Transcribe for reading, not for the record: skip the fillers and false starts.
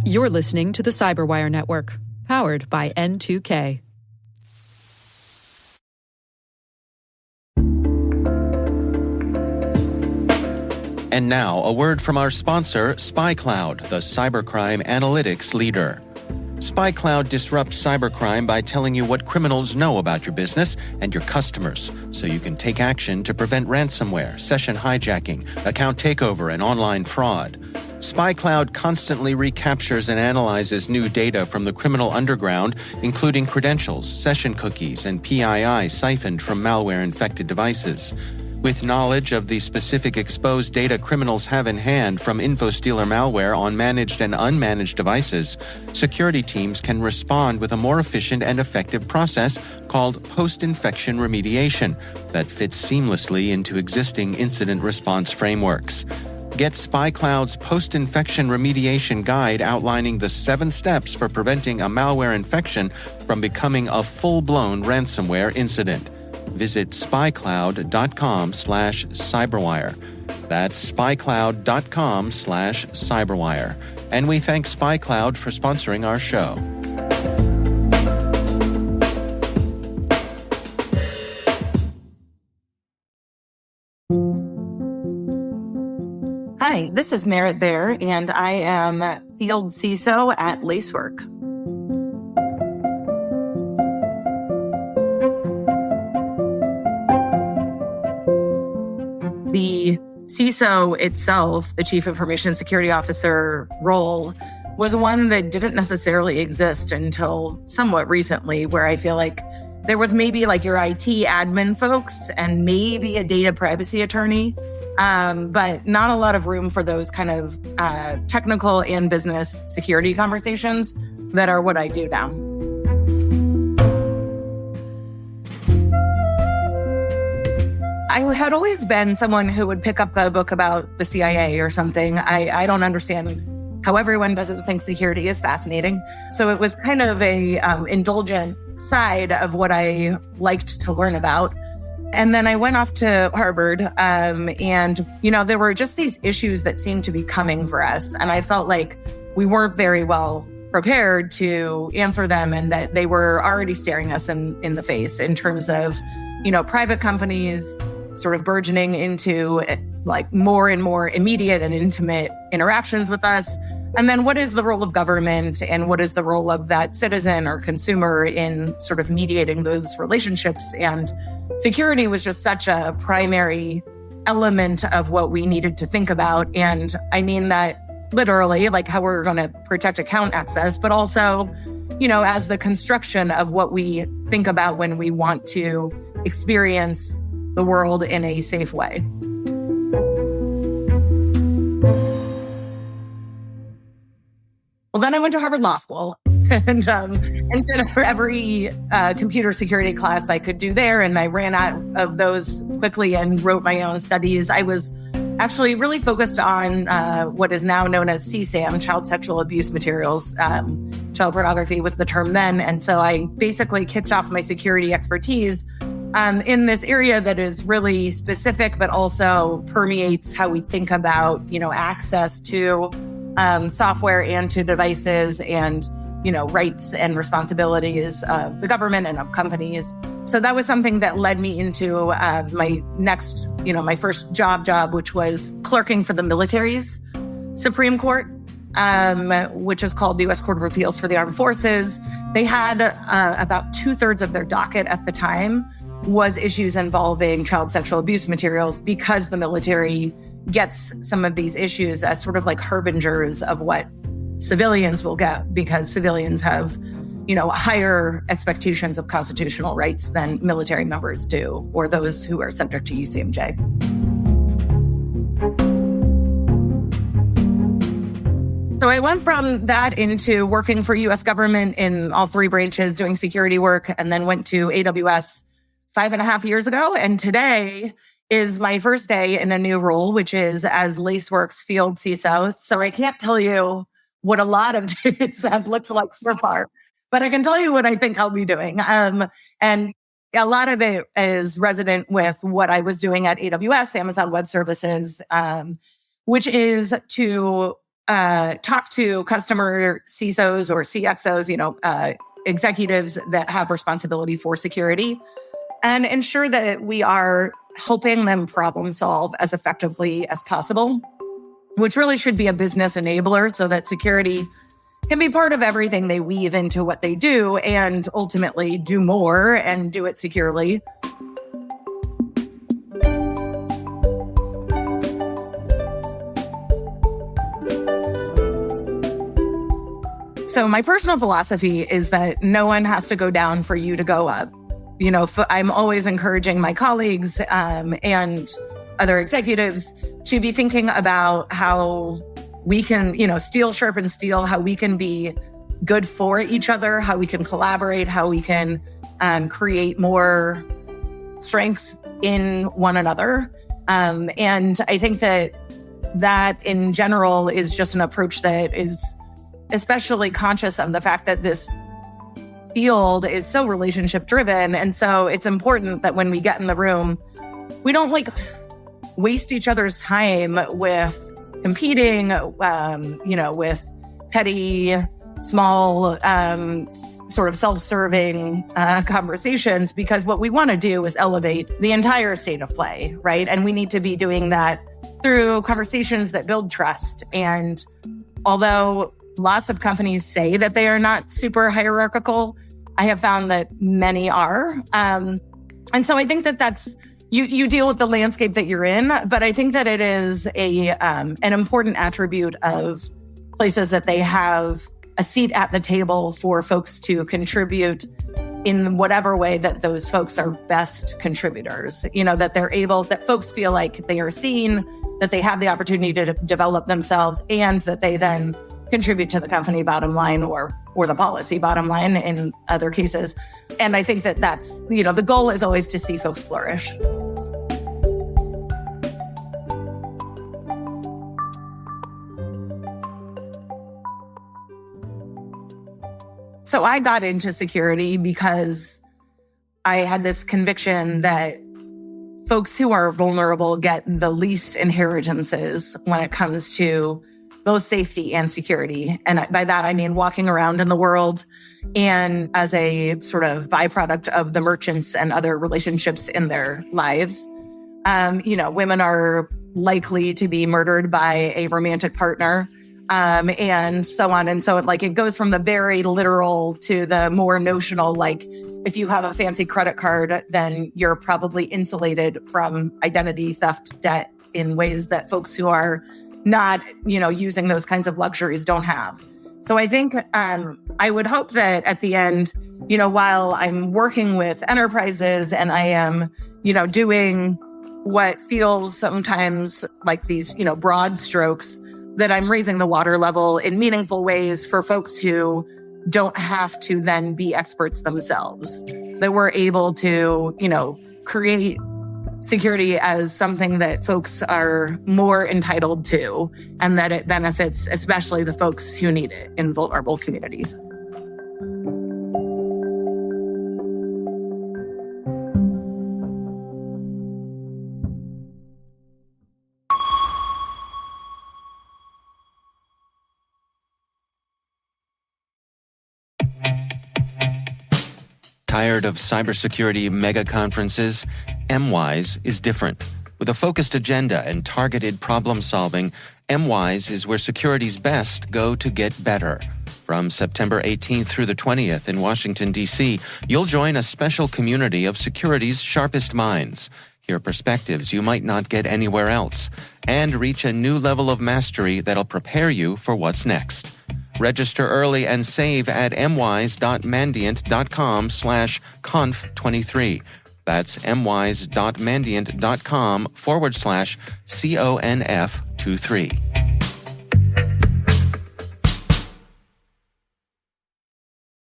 You're listening to the Cyberwire Network, powered by N2K. And now, a word from our sponsor, SpyCloud, the cybercrime analytics leader. SpyCloud disrupts cybercrime by telling you what criminals know about your business and your customers, so you can take action to prevent ransomware, session hijacking, account takeover, and online fraud. SpyCloud constantly recaptures and analyzes new data from the criminal underground, including credentials, session cookies, and PII siphoned from malware-infected devices. With knowledge of the specific exposed data criminals have in hand from InfoStealer malware on managed and unmanaged devices, security teams can respond with a more efficient and effective process called post-infection remediation that fits seamlessly into existing incident response frameworks. Get SpyCloud's post-infection remediation guide outlining the 7 steps for preventing a malware infection from becoming a full-blown ransomware incident. Visit spycloud.com/cyberwire. That's spycloud.com/cyberwire. And we thank SpyCloud for sponsoring our show. Hi, this is Merritt Baer, and I am Field CISO at Lacework. The CISO itself, the Chief Information Security Officer role, was one that didn't necessarily exist until somewhat recently, where I feel like there was maybe like your IT admin folks and maybe a data privacy attorney, but not a lot of room for those kind of technical and business security conversations that are what I do now. I had always been someone who would pick up a book about the CIA or something. I don't understand how everyone doesn't think security is fascinating. So it was kind of a indulgent side of what I liked to learn about. And then I went off to Harvard, and, there were just these issues that seemed to be coming for us. And I felt like we weren't very well prepared to answer them, and that they were already staring us in the face in terms of, private companies sort of burgeoning into like more and more immediate and intimate interactions with us. And then what is the role of government, and what is the role of that citizen or consumer in sort of mediating those relationships? And security was just such a primary element of what we needed to think about. And I mean that literally, like how we're going to protect account access, but also, as the construction of what we think about when we want to experience the world in a safe way. Well, then I went to Harvard Law School and did every computer security class I could do there. And I ran out of those quickly and wrote my own studies. I was actually really focused on what is now known as CSAM, child sexual abuse materials. Child pornography was the term then. And so I basically kicked off my security expertise in this area that is really specific, but also permeates how we think about, access to software and to devices and, rights and responsibilities of the government and of companies. So that was something that led me into my next, my first job, which was clerking for the military's Supreme Court, which is called the U.S. Court of Appeals for the Armed Forces. They had about 2/3 of their docket at the time was issues involving child sexual abuse materials, because the military gets some of these issues as sort of like harbingers of what civilians will get, because civilians have, higher expectations of constitutional rights than military members do, or those who are subject to UCMJ. So I went from that into working for U.S. government in all 3 branches, doing security work, and then went to AWS 5.5 years ago. And today is my first day in a new role, which is as Laceworks Field CISO. So I can't tell you what a lot of days have looked like so far, but I can tell you what I think I'll be doing. And a lot of it is resident with what I was doing at AWS, Amazon Web Services, which is to talk to customer CISOs or CXOs, executives that have responsibility for security, and ensure that we are helping them problem solve as effectively as possible, which really should be a business enabler so that security can be part of everything they weave into what they do and ultimately do more and do it securely. So my personal philosophy is that no one has to go down for you to go up. I'm always encouraging my colleagues and other executives to be thinking about how we can, steel sharpens steel, how we can be good for each other, how we can collaborate, how we can create more strengths in one another. And I think that in general is just an approach that is especially conscious of the fact that this field is so relationship driven. And so it's important that when we get in the room, we don't waste each other's time with competing, with petty, small, sort of self-serving conversations, because what we want to do is elevate the entire state of play, right? And we need to be doing that through conversations that build trust. And although lots of companies say that they are not super hierarchical, I have found that many are. And so I think that that's, you deal with the landscape that you're in, but I think that it is an important attribute of places that they have a seat at the table for folks to contribute in whatever way that those folks are best contributors, that folks feel like they are seen, that they have the opportunity to develop themselves, and that they then contribute to the company bottom line or the policy bottom line in other cases. And I think that that's, the goal is always to see folks flourish. So I got into security because I had this conviction that folks who are vulnerable get the least inheritances when it comes to both safety and security. And by that, I mean walking around in the world and as a sort of byproduct of the merchants and other relationships in their lives. Women are likely to be murdered by a romantic partner, and so on. And so it goes from the very literal to the more notional, if you have a fancy credit card, then you're probably insulated from identity theft debt in ways that folks who are not, using those kinds of luxuries don't have. So I think I would hope that at the end, while I'm working with enterprises and I am, doing what feels sometimes like these, broad strokes, that I'm raising the water level in meaningful ways for folks who don't have to then be experts themselves, that we're able to, create security as something that folks are more entitled to, and that it benefits especially the folks who need it in vulnerable communities. Tired of cybersecurity mega conferences? MWise is different. With a focused agenda and targeted problem solving, MWise is where security's best go to get better. From September 18th through the 20th in Washington, D.C., you'll join a special community of security's sharpest minds, hear perspectives you might not get anywhere else, and reach a new level of mastery that'll prepare you for what's next. Register early and save at mwise.mandiant.com/conf23. That's mwise.mandiant.com/conf23.